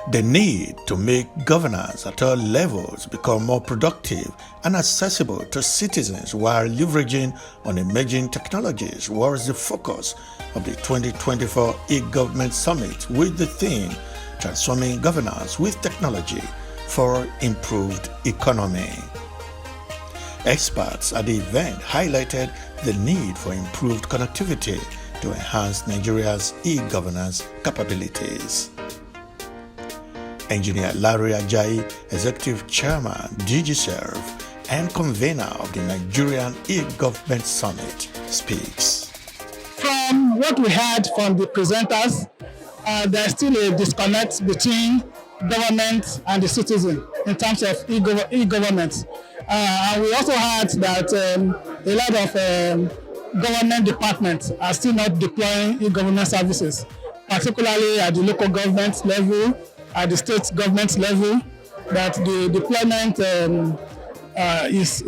The need to make governance at all levels become more productive and accessible to citizens while leveraging on emerging technologies was the focus of the 2024 eGovernment Summit with the theme Transforming Governance with Technology for Improved Economy. Experts at the event highlighted the need for improved connectivity to enhance Nigeria's e-governance capabilities. Engineer Larry Ajayi, Executive Chairman, DigiServe, and convener of the Nigerian eGovernment Summit, speaks. From what we heard from the presenters, there's still a disconnect between government and the citizen in terms of e-government. And we also heard that a lot of government departments are still not deploying e-government services, particularly at the local government level, at the state government level, that the deployment is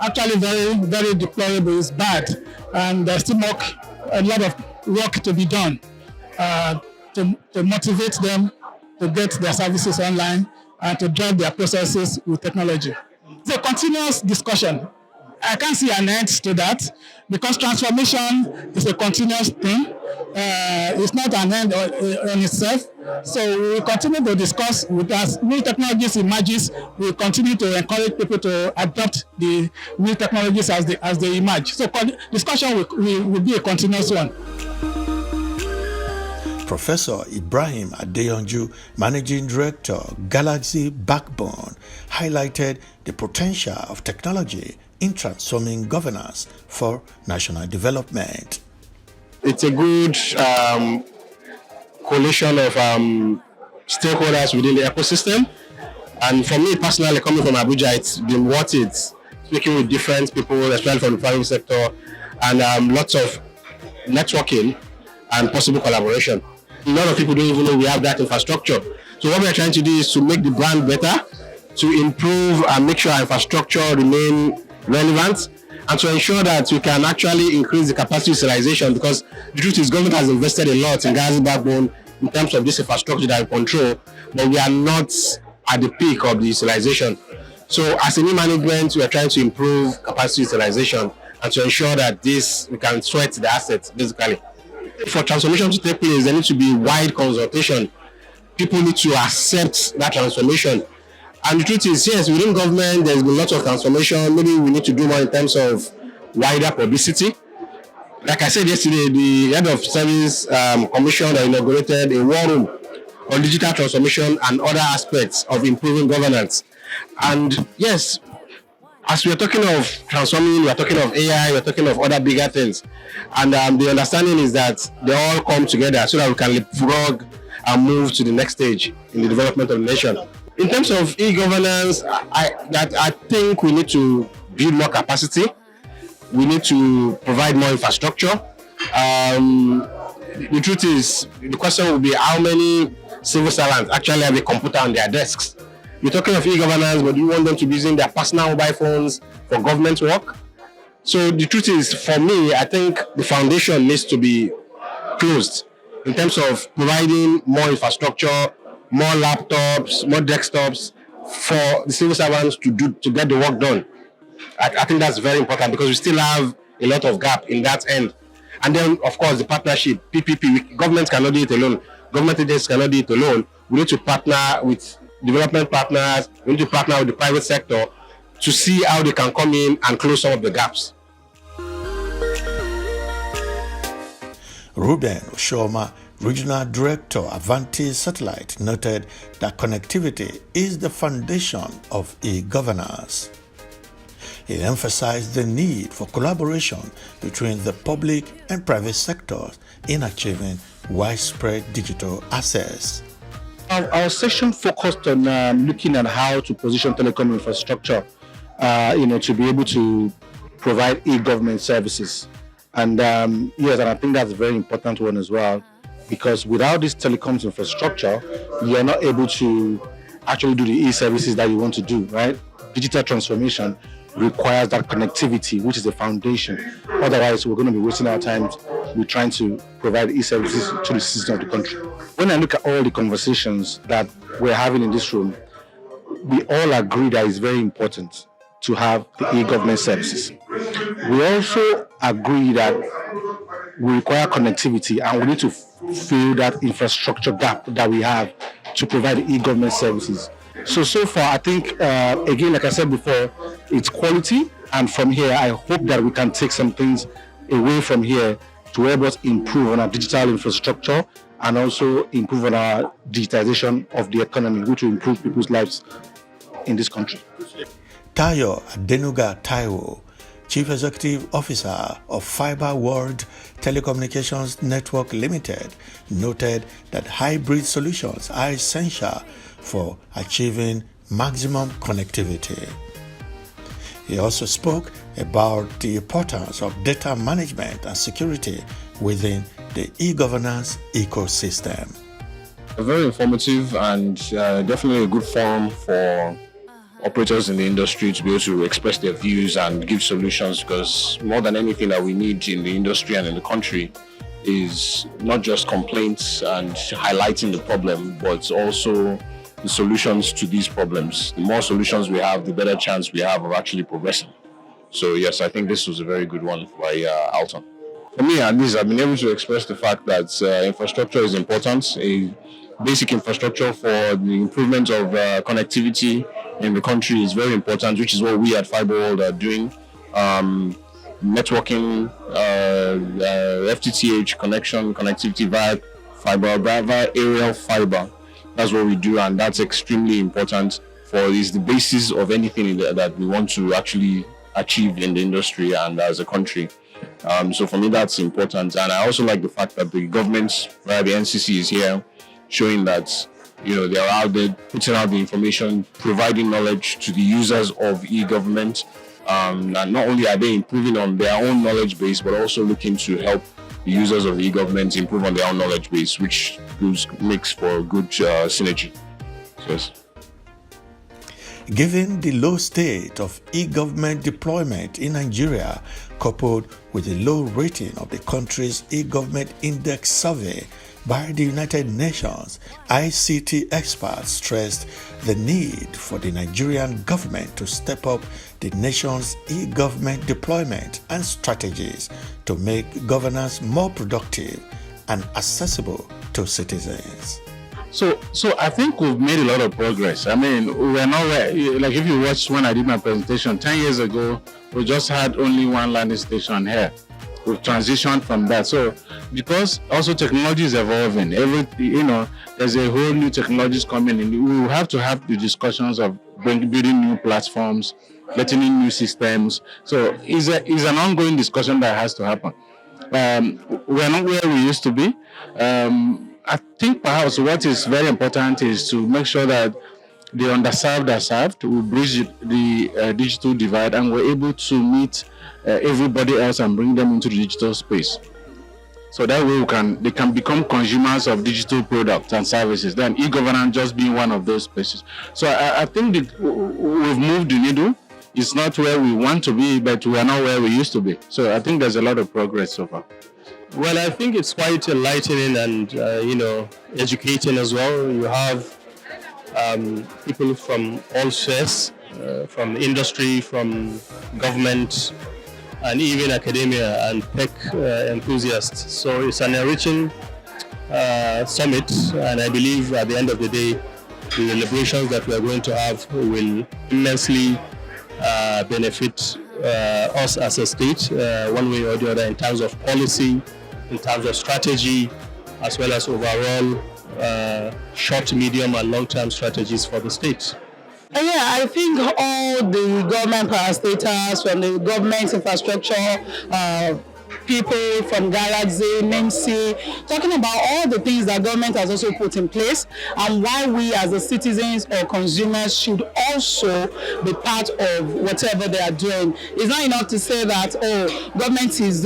actually very deployable. It's bad, and there's still a lot of work to be done to motivate them to get their services online and to drive their processes with technology. It's a continuous discussion. I can't see an end to that because transformation is a continuous thing. It's not an end on itself. So we will continue to discuss as new technologies emerges. We will continue to encourage people to adopt the new technologies as they emerge. So discussion will be a continuous one. Professor Ibrahim Adeyanju, Managing Director, Galaxy Backbone, highlighted the potential of technology in transforming governance for national development. It's a good coalition of stakeholders within the ecosystem. And for me personally, coming from Abuja, it's been worth it. Speaking with different people, especially from the private sector, and lots of networking and possible collaboration. A lot of people don't even know we have that infrastructure. So what we are trying to do is to make the brand better, to improve and make sure our infrastructure remain relevant, and to ensure that we can actually increase the capacity utilization, because the truth is government has invested a lot in Galaxy Backbone in terms of this infrastructure that we control, but we are not at the peak of the utilization. So as a new management, we are trying to improve capacity utilization and to ensure that we can sweat the assets basically. For transformation to take place, there needs to be wide consultation. People need to accept that transformation. And the truth is, yes, within government, there's been lots of transformation. Maybe we need to do more in terms of wider publicity. Like I said yesterday, the head of service commission inaugurated a war room on digital transformation and other aspects of improving governance. And yes, as we are talking of transforming, we are talking of AI, we are talking of other bigger things. And the understanding is that they all come together so that we can leapfrog and move to the next stage in the development of the nation. In terms of e-governance, I think we need to build more capacity. We need to provide more infrastructure. The truth is, the question will be how many civil servants actually have a computer on their desks. We're talking of e-governance, but you want them to be using their personal mobile phones for government work? So the truth is, for me, I think the foundation needs to be closed in terms of providing more infrastructure, more laptops, more desktops for the civil servants to get the work done. I think that's very important because we still have a lot of gap in that end. And then, of course, the partnership, PPP, government cannot do it alone. Government agencies cannot do it alone. We need to partner with development partners, we need to partner with the private sector to see how they can come in and close some of the gaps. Ruben Oshoma, Regional Director, Avanti Satellite, noted that connectivity is the foundation of e-governance. He emphasized the need for collaboration between the public and private sectors in achieving widespread digital access. Our session focused on looking at how to position telecom infrastructure, to be able to provide e-government services. And yes, and I think that's a very important one as well, because without this telecoms infrastructure, you are not able to actually do the e-services that you want to do, right? Digital transformation. requires that connectivity, which is the foundation. Otherwise, we're going to be wasting our time with trying to provide e-services to the citizens of the country. When I look at all the conversations that we're having in this room, we all agree that it's very important to have the e-government services. We also agree that we require connectivity and we need to fill that infrastructure gap that we have to provide e-government services. So far, I think, again, like I said before, it's quality. And from here, I hope that we can take some things away from here to help us improve on our digital infrastructure and also improve on our digitization of the economy, which will improve people's lives in this country. Tayo Adenuga Taiwo, Chief Executive Officer of Fiber World Telecommunications Network Limited, noted that hybrid solutions are essential for achieving maximum connectivity. He also spoke about the importance of data management and security within the e-governance ecosystem. Very informative and definitely a good forum for operators in the industry to be able to express their views and give solutions, because more than anything that we need in the industry and in the country is not just complaints and highlighting the problem, but also the solutions to these problems. The more solutions we have, the better chance we have of actually progressing. So yes, I think this was a very good one by Alton. For me, at least, I've been able to express the fact that infrastructure is important. A basic infrastructure for the improvement of connectivity in the country is very important, which is what we at Fiber World are doing. Networking, FTTH connectivity via fiber, via aerial fiber. That's what we do, and that's extremely important is the basis of anything that we want to actually achieve in the industry and as a country. So for me, that's important. And I also like the fact that the government, via the NCC, is here showing that they're out there putting out the information, providing knowledge to the users of e-government. And not only are they improving on their own knowledge base, but also looking to help the users of e-government improve on their own knowledge base, which makes for good synergy. Yes. Given the low state of e-government deployment in Nigeria, coupled with the low rating of the country's e-government index survey by the United Nations, ICT experts stressed the need for the Nigerian government to step up the nation's e-government deployment and strategies to make governance more productive and accessible to citizens. So I think we've made a lot of progress. I mean, we're nowhere, like if you watch when I did my presentation 10 years ago, we just had only one landing station here. We've transitioned from that. So because also technology is evolving, there's a whole new technologies coming in. We will have to have the discussions of building new platforms, letting in new systems. So it's an ongoing discussion that has to happen. We're not where we used to be. I think perhaps what is very important is to make sure that the underserved are served. We bridge the digital divide, and we're able to meet everybody else and bring them into the digital space. So that way they can become consumers of digital products and services. Then e-governance just being one of those spaces. So I think that we've moved the needle. It's not where we want to be, but we are not where we used to be. So I think there's a lot of progress so far. Well, I think it's quite enlightening and, educating as well. You have people from all spheres, from industry, from government, and even academia and tech enthusiasts. So it's an enriching summit, and I believe at the end of the day, the deliberations that we are going to have will immensely benefit us as a state, one way or the other, in terms of policy, in terms of strategy, as well as overall short, medium, and long-term strategies for the state. Yeah, I think all the government parastatals from the government infrastructure, people from Galaxy, NIMSI, talking about all the things that government has also put in place and why we as the citizens or consumers should also be part of whatever they are doing. It's not enough to say that, government is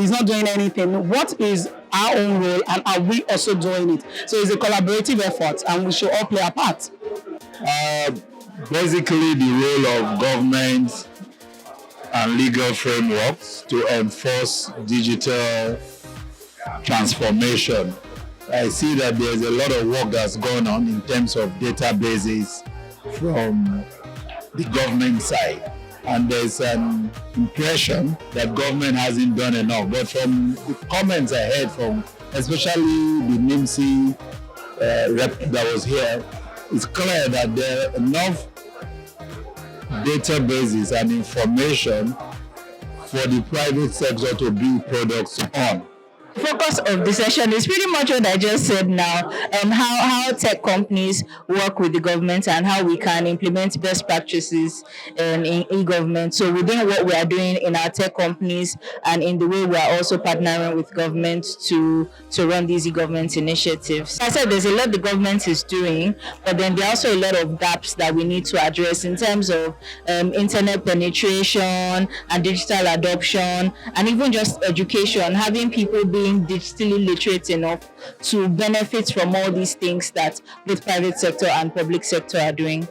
not doing anything. What is our own role, and are we also doing it? So it's a collaborative effort, and we should all play a part. Basically, the role of government and legal frameworks to enforce digital transformation. I see that there's a lot of work that's gone on in terms of databases from the government side. And there's an impression that government hasn't done enough. But from the comments I heard from especially the NIMC rep that was here, it's clear that there are enough databases and information for the private sector to build products on. Focus of the session is pretty much what I just said now, how tech companies work with the government and how we can implement best practices in e-government. So within what we are doing in our tech companies and in the way we are also partnering with government to run these e-government initiatives. I said there's a lot the government is doing, but then there are also a lot of gaps that we need to address in terms of internet penetration and digital adoption, and even just education, having people being digitally literate enough to benefit from all these things that both private sector and public sector are doing.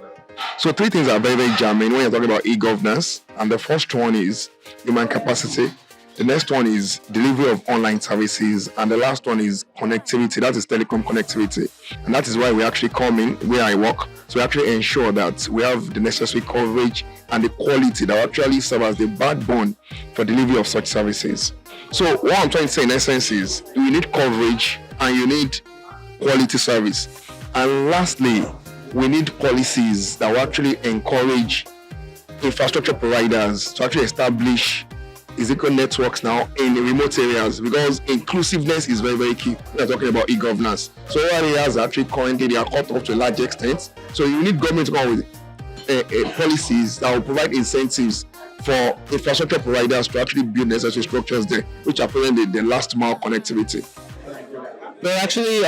So 3 things are very, very jamming when you're talking about e-governance. And the first one is human capacity. The next one is delivery of online services. And the last one is connectivity. That is telecom connectivity. And that is why we actually come in where I work. So we actually ensure that we have the necessary coverage and the quality that actually serve as the backbone for delivery of such services. So what I'm trying to say in essence is you need coverage and you need quality service. And lastly, we need policies that will actually encourage infrastructure providers to actually establish physical networks now in remote areas, because inclusiveness is very, very key. We're talking about e-governance. So areas actually currently they are cut off to a large extent. So you need government to come with policies that will provide incentives for infrastructure providers to actually build necessary structures there, which are providing the last mile connectivity. Well, actually,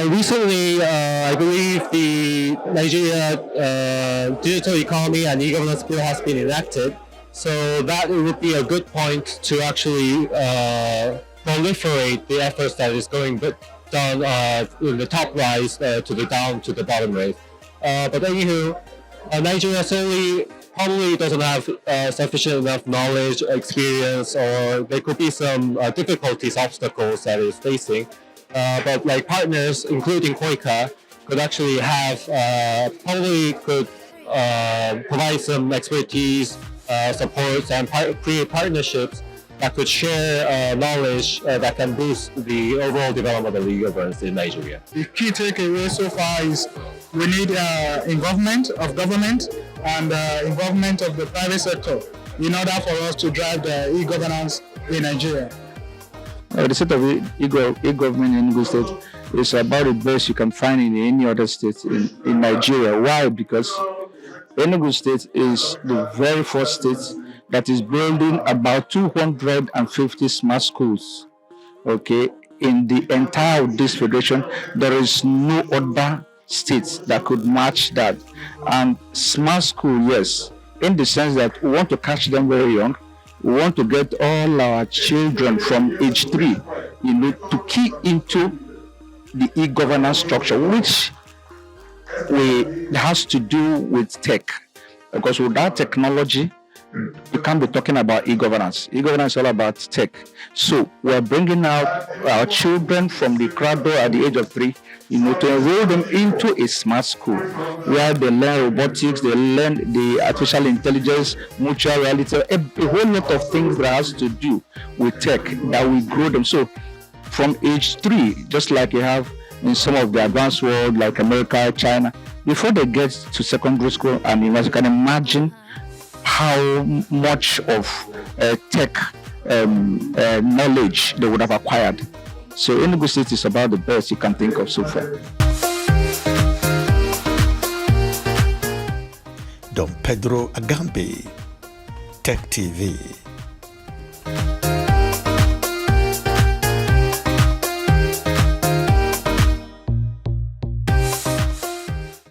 recently, I believe the Nigeria digital economy and e-governance bill has been enacted. So that would be a good point to actually proliferate the efforts that is going down in the top rise to the bottom rise. But anywho, Nigeria certainly probably doesn't have sufficient enough knowledge, experience, or there could be some difficulties, obstacles that it's facing. But like partners, including Koika, could actually have could provide some expertise, support, and create partnerships that could share knowledge that can boost the overall development of e-governance in Nigeria. The key takeaway so far is we need involvement of government and involvement of the private sector in order for us to drive the e-governance in Nigeria. The state of e-government in Enugu State is about the best you can find in any other state in Nigeria. Why? Because Enugu State is the very first state that is building about 250 smart schools. Okay, in the entire of this federation, there is no other state that could match that. And smart school, yes, in the sense that we want to catch them very young. We want to get all our children from age 3, to key into the e-governance structure, which has to do with tech. Because without technology, you can't be talking about e-governance. E-governance is all about tech. So we're bringing out our children from the cradle at the age of 3, to enroll them into a smart school where they learn robotics, they learn the artificial intelligence, mutual reality, a whole lot of things that has to do with tech that will grow them. So from age 3, just like you have in some of the advanced world like America, China, before they get to secondary school and university, you can imagine how much of tech knowledge they would have acquired. So Enugu State is about the best you can think of so far. Don Pedro Agambe, Tech TV.